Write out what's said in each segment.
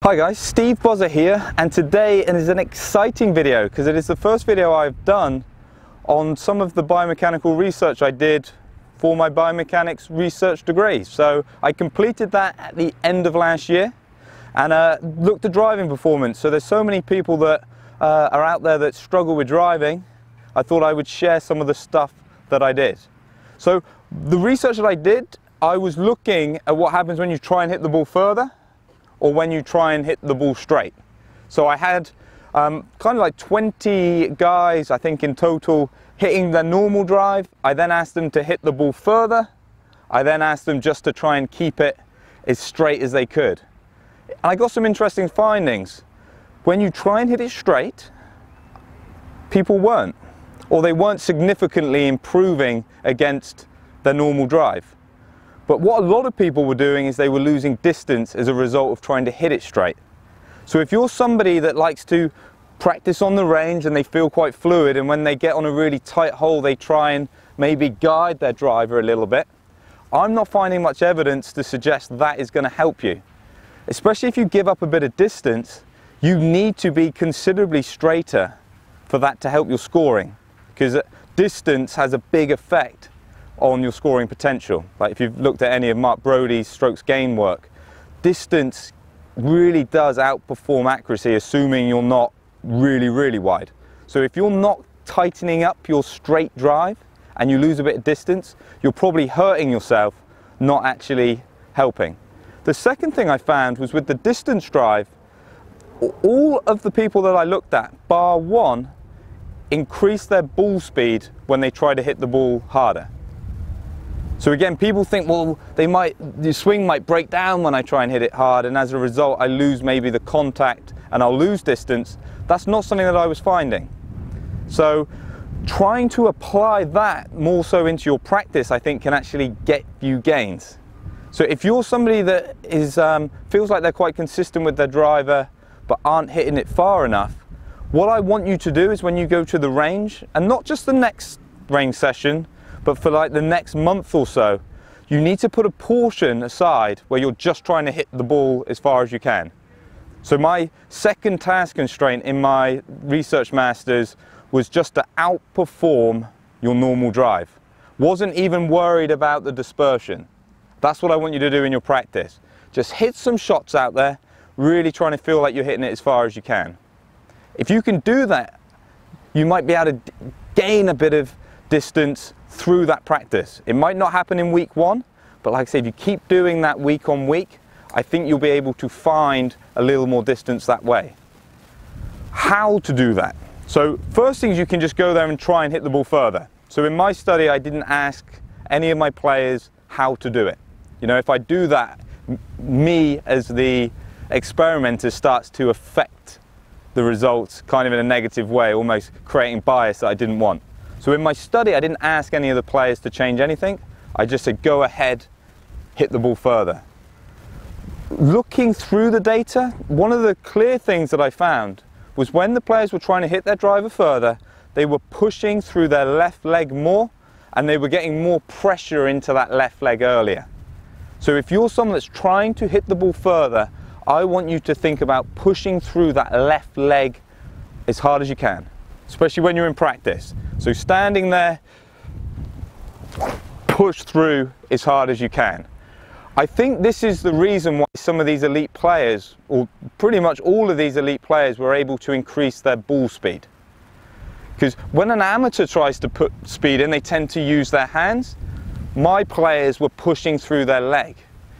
Hi guys, Steve Buzza here, and today it is an exciting video because it is the first video I've done on some of the biomechanical research I did for my biomechanics research degree. So I completed that at the end of last year and looked at driving performance. So there's so many people that are out there that struggle with driving. I thought I would share some of the stuff that I did. So the research that I did, I was looking at what happens when you try and hit the ball further or when you try and hit the ball straight. So I had kind of like 20 guys, I think in total, hitting their normal drive. I then asked them to hit the ball further. I then asked them just to try and keep it as straight as they could. And I got some interesting findings. When you try and hit it straight, people weren't, or they weren't significantly improving against their normal drive. But what a lot of people were doing is they were losing distance as a result of trying to hit it straight. So if you're somebody that likes to practice on the range and they feel quite fluid, and when they get on a really tight hole they try and maybe guide their driver a little bit, I'm not finding much evidence to suggest that is going to help you. Especially if you give up a bit of distance, you need to be considerably straighter for that to help your scoring, because distance has a big effect on your scoring potential. Like if you've looked at any of Mark Brody's strokes gain work, distance really does outperform accuracy, assuming you're not really wide. So if you're not tightening up your straight drive and you lose a bit of distance, you're probably hurting yourself, not actually helping. The second thing I found was with the distance drive, all of the people that I looked at, bar one, increased their ball speed when they try to hit the ball harder. So again, people think, well, the swing might break down when I try and hit it hard, and as a result I lose maybe the contact and I'll lose distance. That's not something that I was finding. So trying to apply that more so into your practice, I think, can actually get you gains. So if you're somebody that is feels like they're quite consistent with their driver but aren't hitting it far enough, what I want you to do is when you go to the range, and not just the next range session, but for like the next month or so, you need to put a portion aside where you're just trying to hit the ball as far as you can. So my second task constraint in my research masters was just to outperform your normal drive. Wasn't even worried about the dispersion. That's what I want you to do in your practice. Just hit some shots out there, really trying to feel like you're hitting it as far as you can. If you can do that, you might be able to gain a bit of distance through that practice. It might not happen in week one, but like I say, if you keep doing that week on week, I think you'll be able to find a little more distance that way. How to do that? So first thing is you can just go there and try and hit the ball further. So in my study, I didn't ask any of my players how to do it. You know, if I do that, me as the experimenter starts to affect the results kind of in a negative way, almost creating bias that I didn't want. So in my study, I didn't ask any of the players to change anything. I just said, go ahead, hit the ball further. Looking through the data, one of the clear things that I found was when the players were trying to hit their driver further, they were pushing through their left leg more, and they were getting more pressure into that left leg earlier. So if you're someone that's trying to hit the ball further, I want you to think about pushing through that left leg as hard as you can, especially when you're in practice. So standing there, push through as hard as you can. I think this is the reason why some of these elite players, or pretty much all of these elite players, were able to increase their ball speed. Because when an amateur tries to put speed in, they tend to use their hands. My players were pushing through their leg.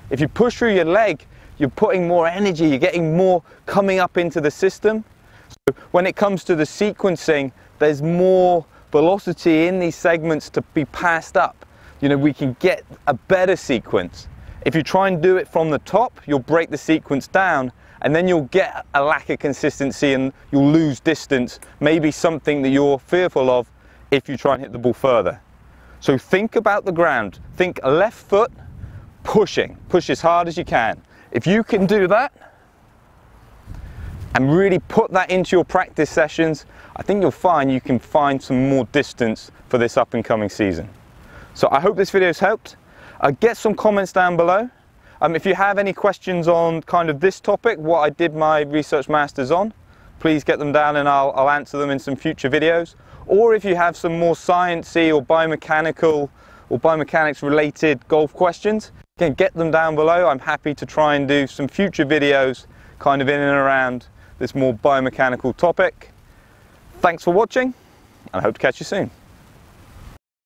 If you push through your leg, you're putting more energy, you're getting more coming up into the system. So when it comes to the sequencing, there's more velocity in these segments to be passed up. You know, we can get a better sequence. If you try and do it from the top, you'll break the sequence down, and then you'll get a lack of consistency and you'll lose distance, maybe something that you're fearful of if you try and hit the ball further. So think about the ground. Think left foot, pushing. Push as hard as you can. If you can do that, and really put that into your practice sessions, I think you'll find you can find some more distance for this up and coming season. So I hope this video has helped. Get some comments down below. If you have any questions on kind of this topic, what I did my Research Masters on, please get them down and I'll answer them in some future videos. Or if you have some more sciencey or biomechanical or biomechanics related golf questions, you can get them down below. I'm happy to try and do some future videos kind of in and around this more biomechanical topic. Thanks for watching, and I hope to catch you soon.